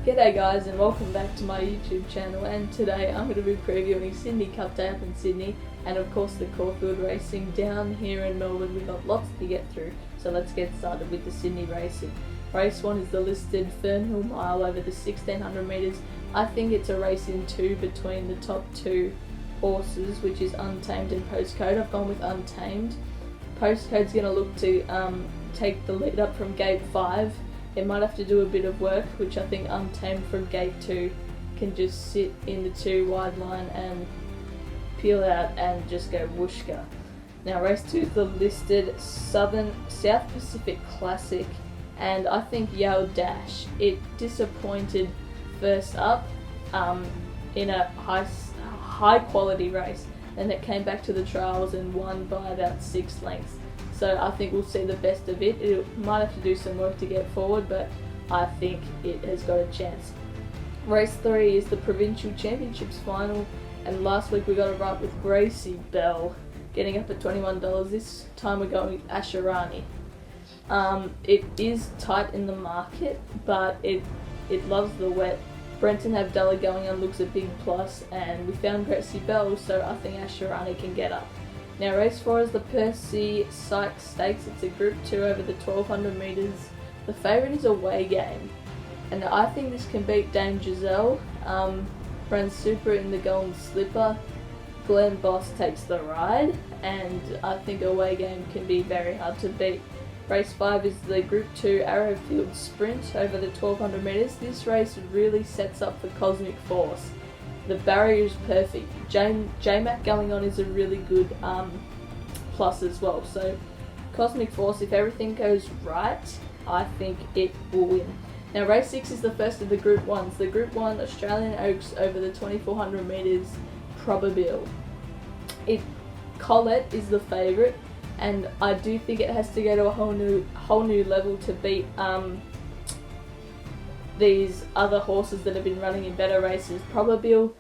G'day guys and welcome back to my YouTube channel, and today I'm going to be previewing Sydney Cup Day up in Sydney and of course the Caulfield racing down here in Melbourne. We've got lots to get through, so let's get started with the Sydney racing. Race 1 is the listed Fernhill Mile over the 1600 metres. I think it's a race in two between the top two horses, which is Untamed and Postcode. I've gone with Untamed. Postcode's going to look to take the lead up from gate 5. It might have to do a bit of work, which I think Untamed from gate 2 can just sit in the 2 wide line and peel out and just go whooshka. Now race 2 is the listed South Pacific Classic, and I think Yale Dash. It disappointed first up in a high quality race, and it came back to the trials and won by about 6 lengths. So I think we'll see the best of it. It might have to do some work to get forward, but I think it has got a chance. Race 3 is the Provincial Championships final, and last week we got it right with Gracie Bell getting up at $21. This time we're going with Asharani. It is tight in the market, but it loves the wet. Brenton Abdallah going on looks a big plus, and we found Gracie Bell, so I think Asharani can get up. Now race 4 is the Percy Sykes Stakes. It's a Group 2 over the 1200 metres. The favourite is Away Game, and I think this can beat Dame Giselle. Runs super in the Golden Slipper. Glenn Boss takes the ride, and I think Away Game can be very hard to beat. Race 5 is the Group 2 Arrowfield Sprint over the 1200 metres. This race really sets up for Cosmic Force. The barrier is perfect. J-Mac going on is a really good plus as well. So Cosmic Force, if everything goes right, I think it will win. Now race 6 is the first of the Group 1s. The Group 1 Australian Oaks over the 2400 metres Probable. Colette is the favourite, and I do think it has to go to a whole new level to beat these other horses that have been running in better races. Probable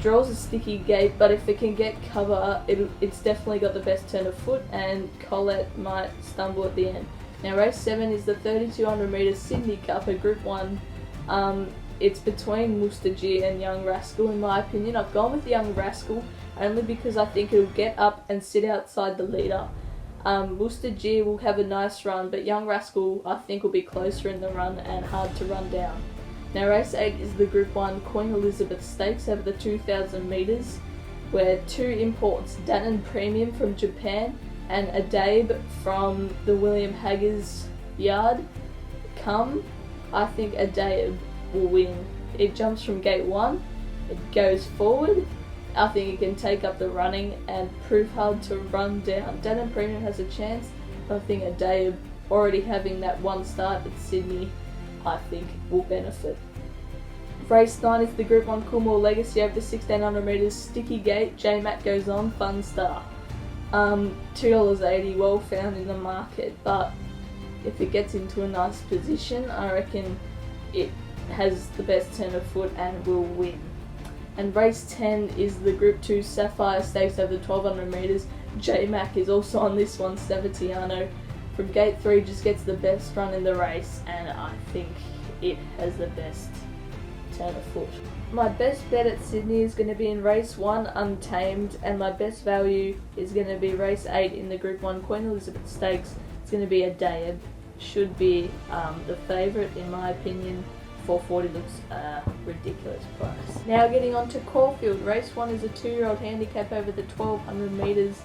draws a sticky gate, but if it can get cover, it's definitely got the best turn of foot, and Colette might stumble at the end. Now race 7 is the 3200 metres Sydney Cup, a Group 1. It's between Mustajir and Young Rascal in my opinion. I've gone with Young Rascal only because I think it'll get up and sit outside the leader. Mustajir will have a nice run, but Young Rascal I think will be closer in the run and hard to run down. Now race 8 is the Group 1 Queen Elizabeth Stakes over the 2000 metres, where 2 imports, Dannon Premium from Japan and Adabe from the William Haggers yard, come. I think Adabe will win. It jumps from gate 1, it goes forward. I think it can take up the running and prove hard to run down. Dannon Premium has a chance, but I think Adabe, already having that one start at Sydney, I think will benefit. Race 9 is the Group 1 Coolmore Legacy over the 1600 metres Sticky Gate. J-Mac goes on, Fun Star. $2.80, well found in the market, but if it gets into a nice position, I reckon it has the best turn of foot and will win. And race 10 is the Group 2 Sapphire Stakes over the 1200 metres. J-Mac is also on this one, Savatiano. From gate 3 just gets the best run in the race, and I think it has the best turn of foot. My best bet at Sydney is going to be in race 1 Untamed, and my best value is going to be race 8 in the Group 1 Queen Elizabeth Stakes. It's going to be Adabe. Should be the favourite in my opinion. 440 looks a ridiculous price. Now getting on to Caulfield. Race 1 is a 2-year-old handicap over the 1200 metres.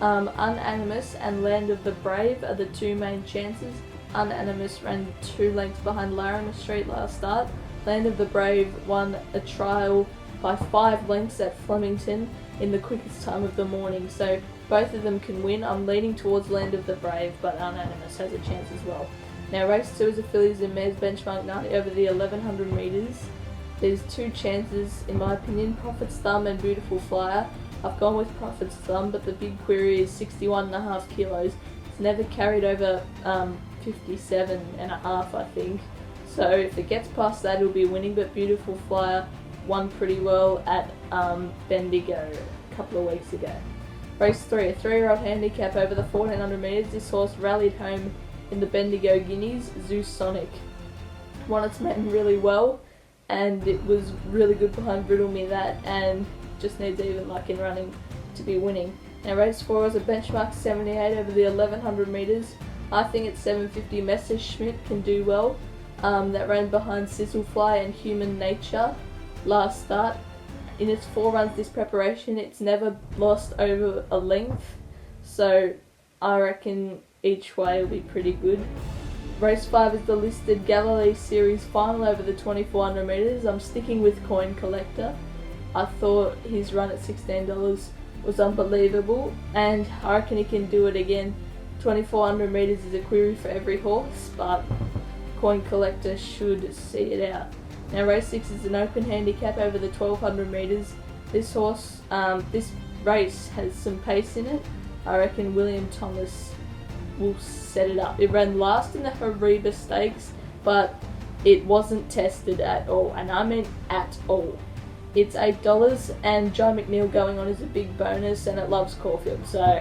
Unanimous and Land of the Brave are the 2 main chances. Unanimous ran 2 lengths behind Larimer Street last start. Land of the Brave won a trial by 5 lengths at Flemington in the quickest time of the morning, so both of them can win. I'm leaning towards Land of the Brave, but Unanimous has a chance as well. Now race 2 is a Fillies and Mares Benchmark 90 over the 1100 metres. There's 2 chances in my opinion, Prophet's Thumb and Beautiful Flyer. I've gone with Prophet's Thumb, but the big query is 61.5 kilos. It's never carried over 57.5 I think. So if it gets past that it'll be winning, but Beautiful Flyer won pretty well at Bendigo a couple of weeks ago. Race 3, a 3-year-old handicap over the 1400 metres. This horse rallied home in the Bendigo Guineas, Zeus Sonic. Won its maiden really well, and it was really good behind Riddle Me That, and just needs even luck in running to be winning. Now race 4 was a benchmark 78 over the 1100 metres. I think at 750 Messerschmitt can do well. That ran behind Sizzlefly and Human Nature last start. In its 4 runs this preparation, it's never lost over a length, so I reckon each way will be pretty good. Race 5 is the listed Galilee Series final over the 2400 metres. I'm sticking with Coin Collector. I thought his run at $16 was unbelievable, and I reckon he can do it again. 2400 metres is a query for every horse, but Coin Collector should see it out. Now race 6 is an open handicap over the 1200 metres. This race has some pace in it. I reckon William Thomas will set it up. It ran last in the Hariba Stakes, but it wasn't tested at all, and I mean at all. It's $8, and Joe McNeil going on is a big bonus, and it loves Caulfield, so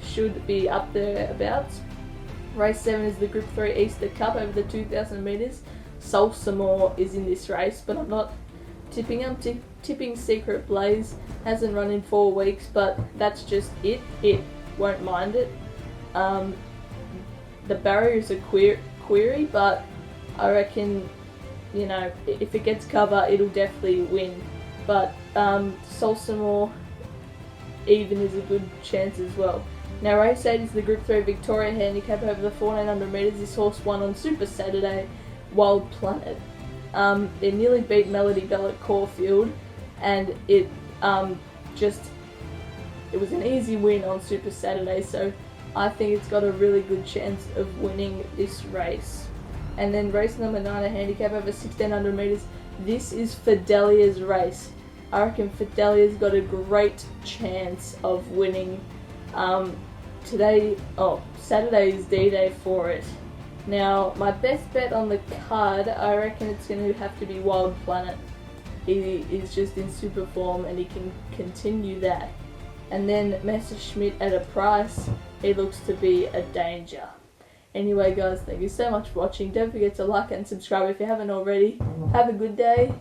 should be up there abouts. Race 7 is the Group 3 Easter Cup over the 2000 metres. Solsamore is in this race, but I'm not tipping him. Tipping Secret Blaze. Hasn't run in 4 weeks, but that's just it. It won't mind it. The barrier is a query, but I reckon, you know, if it gets cover, it'll definitely win. But Solsamore even is a good chance as well. Now race 8 is the Group 3 Victoria Handicap over the 1400 metres. This horse won on Super Saturday, Wild Planet. It nearly beat Melody Bell at Caulfield, and it was an easy win on Super Saturday, so I think it's got a really good chance of winning this race. And then race number 9, a handicap over 1600 metres. This is Fidelia's race. I reckon Fidelia's got a great chance of winning. Saturday is D-Day for it. Now, my best bet on the card, I reckon it's going to have to be Wild Planet. He is just in super form, and he can continue that. And then Messerschmitt at a price, he looks to be a danger. Anyway guys, thank you so much for watching. Don't forget to like and subscribe if you haven't already. Have a good day.